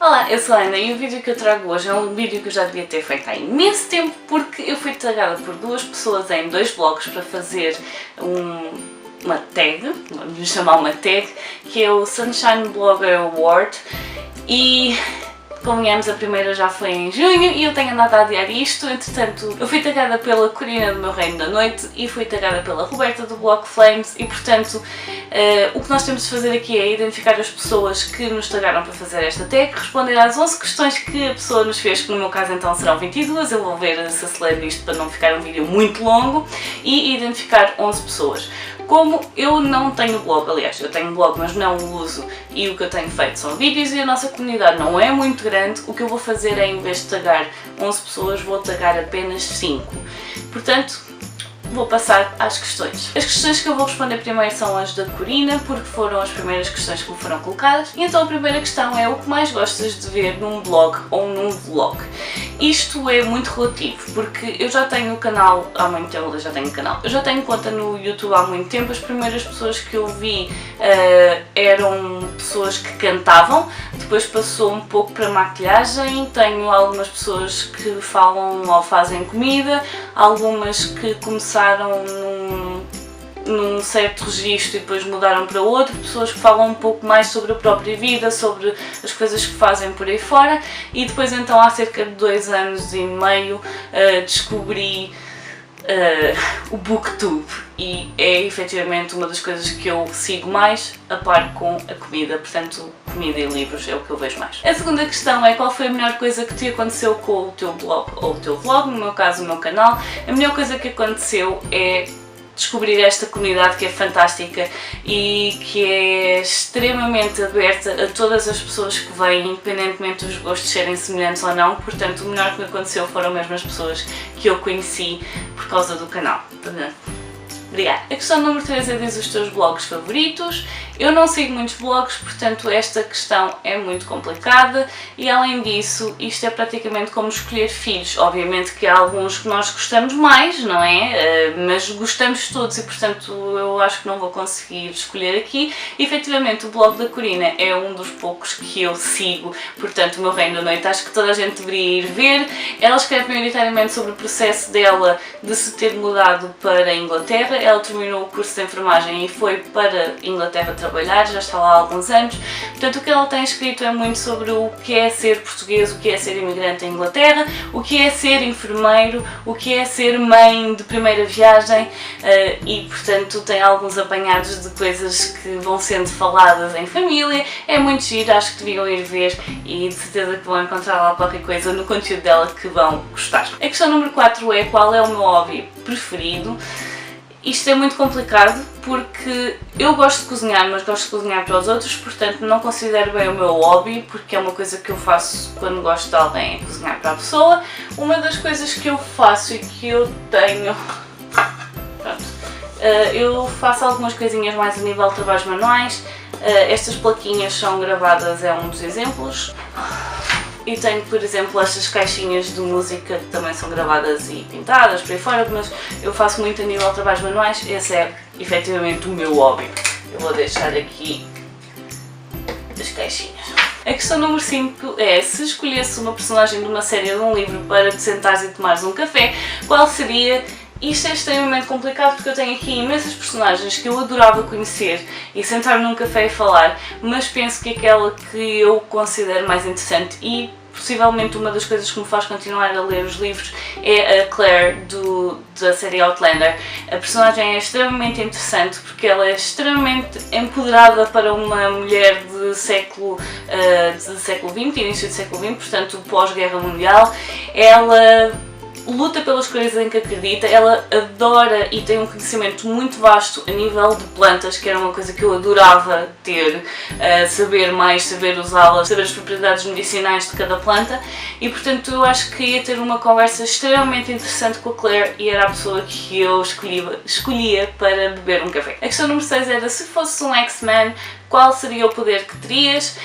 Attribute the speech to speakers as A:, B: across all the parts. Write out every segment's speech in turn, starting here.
A: Olá, eu sou a Ana e o vídeo que eu trago hoje é um vídeo que eu já devia ter feito há imenso tempo porque eu fui tagada por duas pessoas em dois blogs para fazer uma tag, vamos lhe chamar uma tag, que é o Sunshine Blogger Award e convenhamos, a primeira já foi em junho e eu tenho andado a adiar isto. Entretanto, eu fui tagada pela Corina do Meu Reino da Noite e fui tagada pela Roberta do blog Flames e, portanto, o que nós temos de fazer aqui é identificar as pessoas que nos tagaram para fazer esta tag, responder às 11 questões que a pessoa nos fez, que no meu caso então serão 22, eu vou ver se acelero isto para não ficar um vídeo muito longo, e identificar 11 pessoas. Como eu não tenho blog, aliás, eu tenho blog mas não o uso e o que eu tenho feito são vídeos e a nossa comunidade não é muito grande, o que eu vou fazer é, em vez de tagar 11 pessoas, vou tagar apenas 5. Portanto, vou passar às questões. As questões que eu vou responder primeiro são as da Corina, porque foram as primeiras questões que me foram colocadas. E então a primeira questão é: o que mais gostas de ver num blog ou num vlog? Isto é muito relativo, porque eu já tenho canal há muito tempo, eu já tenho conta no YouTube há muito tempo. As primeiras pessoas que eu vi eram pessoas que cantavam, depois passou um pouco para maquilhagem, tenho algumas pessoas que falam ou fazem comida, algumas que começaram num certo registro e depois mudaram para outro, pessoas que falam um pouco mais sobre a própria vida, sobre as coisas que fazem por aí fora, e depois então há cerca de 2 anos e meio descobri o Booktube e é efetivamente uma das coisas que eu sigo mais, a par com a comida, portanto comida e livros é o que eu vejo mais. A segunda questão é: qual foi a melhor coisa que te aconteceu com o teu blog ou o teu vlog, no meu caso o meu canal? A melhor coisa que aconteceu é descobrir esta comunidade que é fantástica e que é extremamente aberta a todas as pessoas que vêm, independentemente dos gostos serem semelhantes ou não. Portanto, o melhor que me aconteceu foram mesmo as pessoas que eu conheci por causa do canal. Obrigada. A questão número 3 é: diz os teus blogs favoritos. Eu não sigo muitos blogs, portanto esta questão é muito complicada e, além disso, isto é praticamente como escolher filhos. Obviamente que há alguns que nós gostamos mais, não é? Mas gostamos todos e, portanto, eu acho que não vou conseguir escolher aqui. E, efetivamente, o blog da Corina é um dos poucos que eu sigo, portanto, o Meu Reino da Noite acho que toda a gente deveria ir ver. Ela escreve maioritariamente sobre o processo dela de se ter mudado para a Inglaterra. Ela terminou o curso de enfermagem e foi para a Inglaterra trabalhar, já está lá há alguns anos. Portanto, o que ela tem escrito é muito sobre o que é ser português, o que é ser imigrante em Inglaterra, o que é ser enfermeiro, o que é ser mãe de primeira viagem e, portanto, tem alguns apanhados de coisas que vão sendo faladas em família. É muito giro, acho que deviam ir ver e de certeza que vão encontrar lá qualquer coisa no conteúdo dela que vão gostar. A questão número 4 é: qual é o meu hobby preferido? Isto é muito complicado porque eu gosto de cozinhar, mas gosto de cozinhar para os outros, portanto não considero bem o meu hobby, porque é uma coisa que eu faço quando gosto de alguém, é cozinhar para a pessoa. Uma das coisas que eu faço e que eu tenho... Pronto. Eu faço algumas coisinhas mais a nível de trabalhos manuais. Estas plaquinhas são gravadas, é um dos exemplos. E tenho, por exemplo, estas caixinhas de música que também são gravadas e pintadas por aí fora, mas eu faço muito a nível de trabalhos manuais. Esse é efetivamente o meu hobby. Eu vou deixar aqui as caixinhas. A questão número 5 é: se escolhesse uma personagem de uma série ou de um livro para te sentares e tomares um café, qual seria? Isto é extremamente complicado porque eu tenho aqui imensas personagens que eu adorava conhecer e sentar-me num café e falar, mas penso que aquela que eu considero mais interessante e possivelmente uma das coisas que me faz continuar a ler os livros é a Claire da série Outlander. A personagem é extremamente interessante porque ela é extremamente empoderada para uma mulher de século XX, início do século XX, portanto pós-guerra mundial. Ela luta pelas coisas em que acredita, ela adora e tem um conhecimento muito vasto a nível de plantas, que era uma coisa que eu adorava ter, saber mais, saber usá-las, saber as propriedades medicinais de cada planta, e portanto eu acho que ia ter uma conversa extremamente interessante com a Claire e era a pessoa que eu escolhia para beber um café. A questão número 6 era: se fosse um X-Men, qual seria o poder que terias?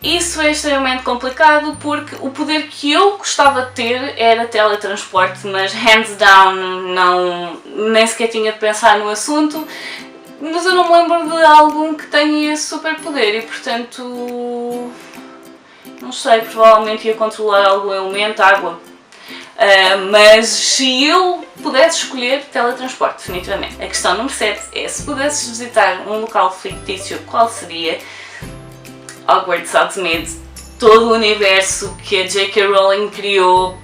A: Isso é extremamente complicado porque o poder que eu gostava de ter era teletransporte, mas hands down nem sequer tinha de pensar no assunto. Mas eu não me lembro de algum que tenha esse superpoder e, portanto, não sei, provavelmente ia controlar algum elemento, água. Mas se eu pudesse escolher, teletransporte, definitivamente. A questão número 7 é, se pudesses visitar um local fictício, qual seria? Hogwarts, Hogsmeade, todo o universo que a J.K. Rowling criou,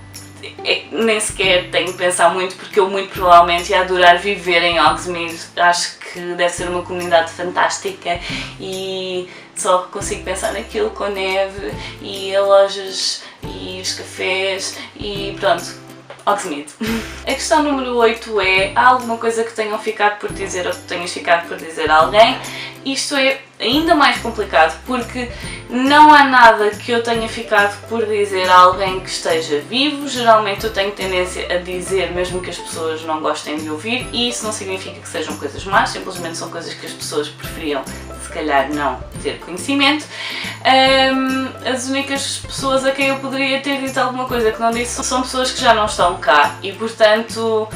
A: nem sequer tenho que pensar muito, porque eu muito provavelmente ia adorar viver em Hogsmeade. Acho que deve ser uma comunidade fantástica e só consigo pensar naquilo, com neve e lojas e os cafés e pronto, Hogsmeade. A questão número 8 é, há alguma coisa que tenham ficado por dizer ou que tenhas ficado por dizer a alguém? Isto é ainda mais complicado porque não há nada que eu tenha ficado por dizer a alguém que esteja vivo. Geralmente eu tenho tendência a dizer mesmo que as pessoas não gostem de ouvir, e isso não significa que sejam coisas más, simplesmente são coisas que as pessoas preferiam se calhar não ter conhecimento. As únicas pessoas a quem eu poderia ter dito alguma coisa que não disse são pessoas que já não estão cá e, portanto,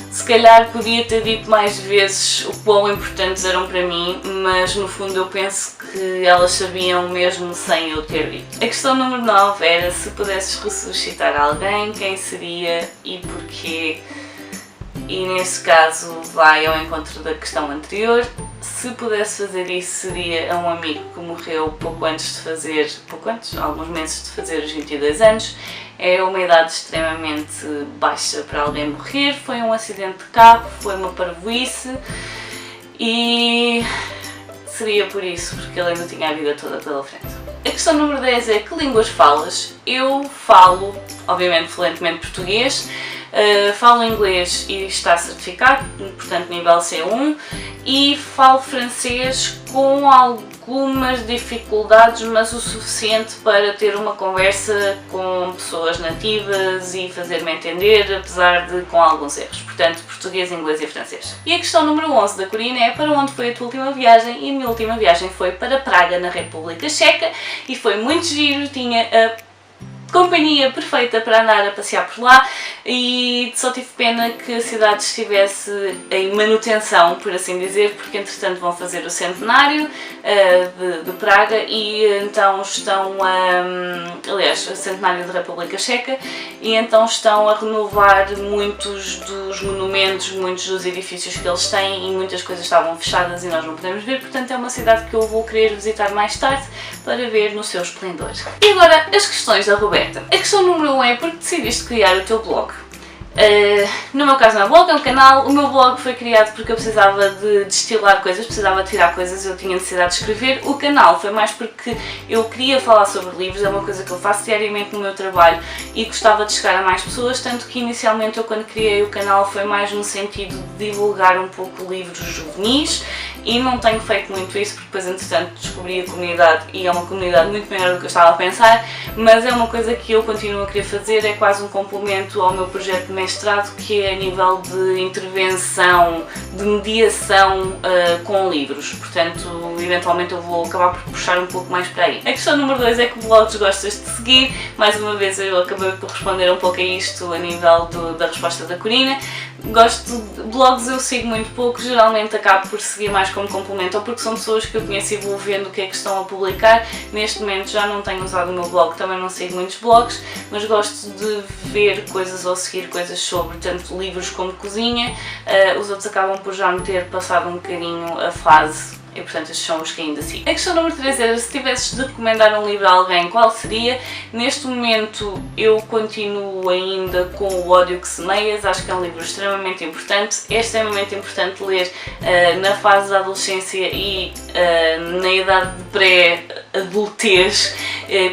A: se calhar podia ter dito mais vezes o quão importantes eram para mim, mas no fundo eu penso que elas sabiam mesmo sem eu ter dito. A questão número 9 era, se pudesses ressuscitar alguém, quem seria e porquê? E nesse caso vai ao encontro da questão anterior. Se pudesse fazer isso, seria a um amigo que morreu alguns meses de fazer os 22 anos. É uma idade extremamente baixa para alguém morrer, foi um acidente de carro, foi uma parvoíce e seria por isso, porque ele ainda tinha a vida toda pela frente. A questão número 10 é, que línguas falas? Eu falo, obviamente, fluentemente português, falo inglês e está certificado, portanto nível C1, e falo francês com algumas dificuldades, mas o suficiente para ter uma conversa com pessoas nativas e fazer-me entender, apesar de com alguns erros. Portanto, português, inglês e francês. E a questão número 11 da Corina é, para onde foi a tua última viagem? E a minha última viagem foi para Praga, na República Checa, e foi muito giro, tinha a companhia perfeita para andar a passear por lá e só tive pena que a cidade estivesse em manutenção, por assim dizer, porque entretanto vão fazer o centenário de Praga e então estão aliás, o centenário da República Checa, e então estão a renovar muitos dos monumentos, muitos dos edifícios que eles têm, e muitas coisas estavam fechadas e nós não podemos ver, portanto é uma cidade que eu vou querer visitar mais tarde para ver no seu esplendor. E agora as questões da Roberta. A questão número 1 é, porque decidiste criar o teu blog? No meu caso não é blog, é um canal. O meu blog foi criado porque eu precisava de destilar coisas, precisava de tirar coisas, eu tinha necessidade de escrever. O canal foi mais porque eu queria falar sobre livros, é uma coisa que eu faço diariamente no meu trabalho e gostava de chegar a mais pessoas, tanto que inicialmente eu, quando criei o canal, foi mais no sentido de divulgar um pouco livros juvenis, e não tenho feito muito isso porque depois entretanto descobri a comunidade e é uma comunidade muito maior do que eu estava a pensar, mas é uma coisa que eu continuo a querer fazer, é quase um complemento ao meu projeto de mestrado, que é a nível de intervenção, de mediação com livros, portanto eventualmente eu vou acabar por puxar um pouco mais para aí. A questão número 2 é, que blogs gostas de seguir? Mais uma vez eu acabei por responder um pouco a isto a nível da resposta da Corina. Gosto de blogs, eu sigo muito pouco, geralmente acabo por seguir mais como complemento, ou porque são pessoas que eu conheço e vou vendo o que é que estão a publicar. Neste momento já não tenho usado o meu blog, também não sigo muitos blogs, mas gosto de ver coisas ou seguir coisas sobre tanto livros como cozinha. Os outros acabam por já me ter passado um bocadinho a fase, e portanto estes são os que ainda sigo. A questão número 3 era, se tivesses de recomendar um livro a alguém, qual seria? Neste momento eu continuo ainda com O Ódio que Semeias, acho que é um livro extremamente importante. É extremamente importante ler na fase da adolescência e na idade de pré-adultez,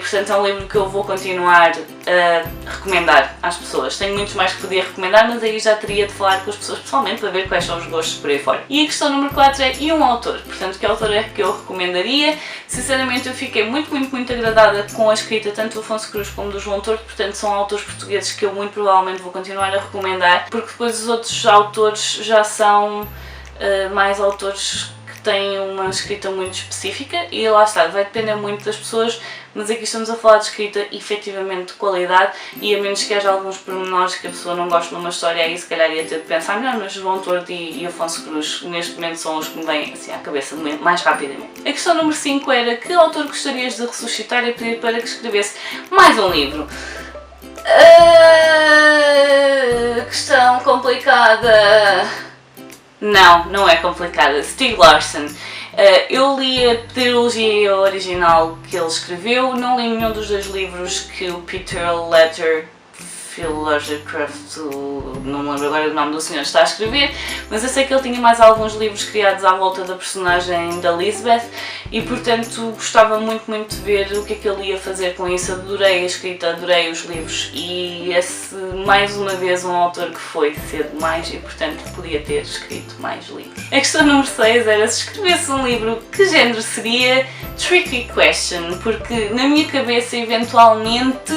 A: portanto é um livro que eu vou continuar a recomendar às pessoas. Tenho muitos mais que podia recomendar, mas aí já teria de falar com as pessoas pessoalmente para ver quais são os gostos por aí fora. E a questão número 4 é, e um autor? Portanto, que autor é que eu recomendaria? Sinceramente eu fiquei muito agradada com a escrita tanto do Afonso Cruz como do João Torto, portanto são autores portugueses que eu muito provavelmente vou continuar a recomendar, porque depois os outros autores já são mais autores que têm uma escrita muito específica, e lá está, vai depender muito das pessoas, mas aqui estamos a falar de escrita efetivamente de qualidade, e a menos que haja alguns pormenores que a pessoa não goste numa história, aí se calhar ia ter de pensar melhor, mas João Tordo e Afonso Cruz neste momento são os que me vêm assim à cabeça mais rapidamente. A questão número 5 era: que autor gostarias de ressuscitar e pedir para que escrevesse mais um livro? Questão complicada. Não é complicada. Stieg Larsson. Eu li a trilogia original que ele escreveu, não li nenhum dos dois livros que o Peter Lovecraft, não me lembro agora do nome do senhor, está a escrever, mas eu sei que ele tinha mais alguns livros criados à volta da personagem da Lisbeth e, portanto, gostava muito de ver o que é que ele ia fazer com isso. Adorei a escrita, adorei os livros e esse, mais uma vez, um autor que foi cedo demais e, portanto, podia ter escrito mais livros. A questão número 6 era: se escrevesse um livro, que género seria? Tricky question, porque na minha cabeça, eventualmente,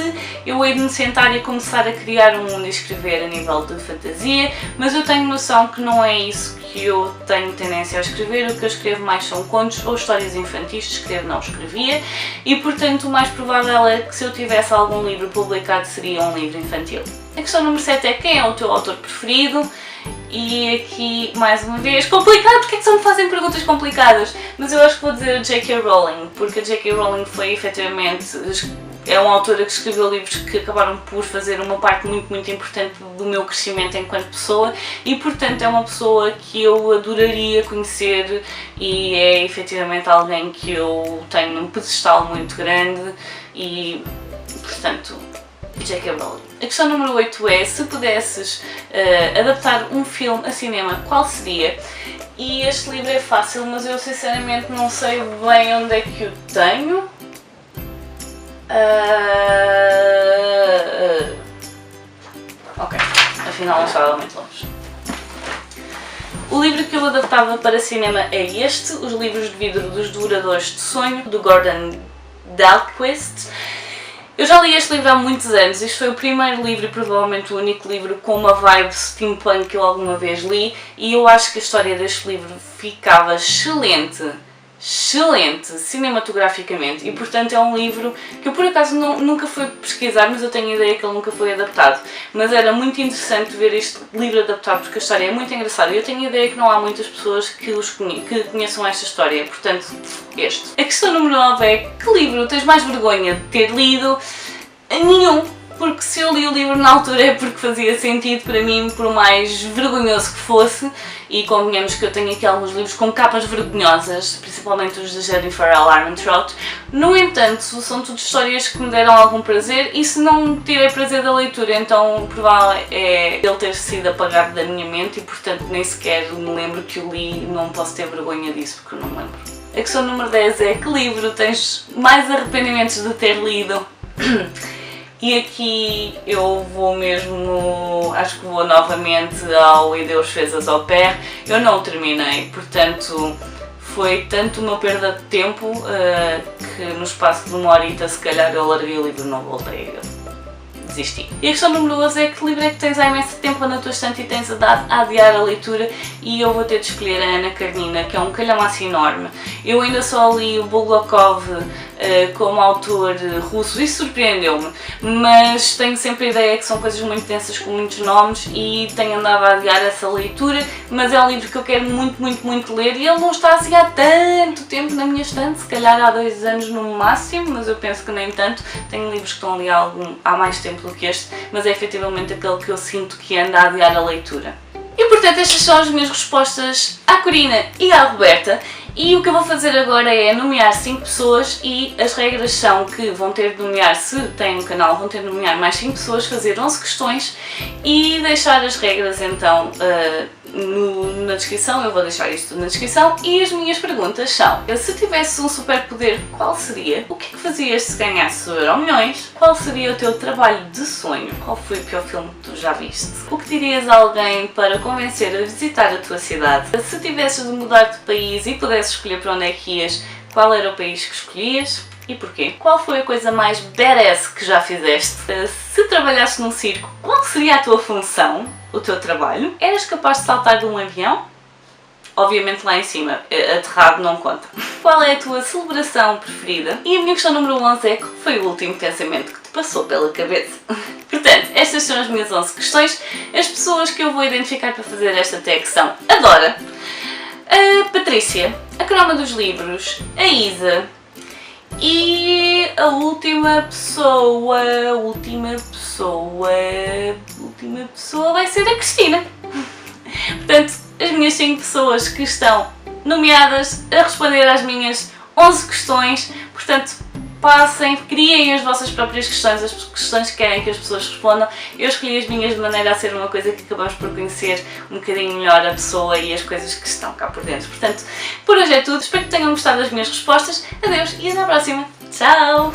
A: eu hei de me sentar e começar a criar um mundo e escrever a nível de fantasia, mas eu tenho noção que não é isso que eu tenho tendência a escrever. O que eu escrevo mais são contos ou histórias infantis, escrevo não escrevia, e portanto o mais provável é que se eu tivesse algum livro publicado seria um livro infantil. A questão número 7 é: quem é o teu autor preferido? E aqui, mais uma vez, complicado, porque é que só me fazem perguntas complicadas? Mas eu acho que vou dizer a J.K. Rowling, porque a J.K. Rowling foi efetivamente, é uma autora que escreveu livros que acabaram por fazer uma parte muito importante do meu crescimento enquanto pessoa e, portanto, é uma pessoa que eu adoraria conhecer e é efetivamente alguém que eu tenho num pedestal muito grande e, portanto, J.K. Rowling. A questão número 8 é: se pudesses adaptar um filme a cinema, qual seria? E este livro é fácil, mas eu sinceramente não sei bem onde é que o tenho. Ok, afinal não estava muito longe. O livro que eu adaptava para cinema é este: Os Livros de Vidro dos Devoradores de Sonho, do Gordon Dahlquist. Eu já li este livro há muitos anos. Este foi o primeiro livro e provavelmente o único livro com uma vibe steampunk que eu alguma vez li, e eu acho que a história deste livro ficava excelente cinematograficamente, e portanto é um livro que eu por acaso nunca fui pesquisar, mas eu tenho a ideia que ele nunca foi adaptado. Mas era muito interessante ver este livro adaptado porque a história é muito engraçada e eu tenho a ideia que não há muitas pessoas que conheçam esta história, portanto este. A questão número 9 é: que livro tens mais vergonha de ter lido? Nenhum, porque se eu li o livro na altura é porque fazia sentido para mim, por mais vergonhoso que fosse, e convenhamos que eu tenho aqui alguns livros com capas vergonhosas, principalmente os de Jennifer L. Armentrout. No entanto, são tudo histórias que me deram algum prazer, e se não tirei prazer da leitura, então o provável é ele ter sido apagado da minha mente e, portanto, nem sequer me lembro que o li, não posso ter vergonha disso porque eu não me lembro. A questão número 10 é: que livro tens mais arrependimentos de ter lido? E aqui eu vou mesmo, acho que vou novamente ao E Deus Fez-as au pair. Eu não o terminei, portanto foi tanto uma perda de tempo que no espaço de uma horita se calhar eu larguei o livro e não voltei a ele. Desisti. E a questão número 12 é: que livro é que tens há imenso tempo na tua estante e tens a adiar a leitura? E eu vou ter de escolher a Anna Karenina, que é um calhamaço enorme. Eu ainda só li o Bulgakov como autor russo, isso surpreendeu-me, mas tenho sempre a ideia que são coisas muito densas com muitos nomes e tenho andado a adiar essa leitura, mas é um livro que eu quero muito ler e ele não está assim há tanto tempo na minha estante, se calhar há 2 anos no máximo, mas eu penso que nem tanto. Tenho livros que estão ali há mais tempo do que este, mas é efetivamente aquele que eu sinto que anda a adiar a leitura. E portanto estas são as minhas respostas à Corina e à Roberta. E o que eu vou fazer agora é nomear 5 pessoas e as regras são que vão ter de nomear, se têm um canal, vão ter de nomear mais 5 pessoas, fazer 11 questões e deixar as regras então na descrição. Eu vou deixar isto na descrição e as minhas perguntas são: se tivesse um superpoder, qual seria? O que é que fazias se ganhasse Euromilhões? Qual seria o teu trabalho de sonho? Qual foi o pior filme que tu já viste? O que dirias a alguém para convencer a visitar a tua cidade? Se tivesses de mudar de país e pudesses escolher para onde é que ias, qual era o país que escolhias e porquê? Qual foi a coisa mais badass que já fizeste? Se trabalhasses num circo, qual seria a tua função, o teu trabalho? Eras capaz de saltar de um avião? obviamente lá em cima, aterrado não conta. Qual é a tua celebração preferida? E a minha questão número 11 é: qual foi o último pensamento que te passou pela cabeça? Portanto, estas são as minhas 11 questões. As pessoas que eu vou identificar para fazer esta tag são a Dora, a Patrícia, a Croma dos Livros, a Isa e a última pessoa vai ser a Cristina. Portanto, as minhas 5 pessoas que estão nomeadas a responder às minhas 11 questões. Portanto, passem, criem as vossas próprias questões, as questões que querem que as pessoas respondam. Eu escolhi as minhas de maneira a ser uma coisa que acabamos por conhecer um bocadinho melhor a pessoa e as coisas que estão cá por dentro. Portanto, por hoje é tudo. Espero que tenham gostado das minhas respostas. Adeus e até à próxima. Tchau!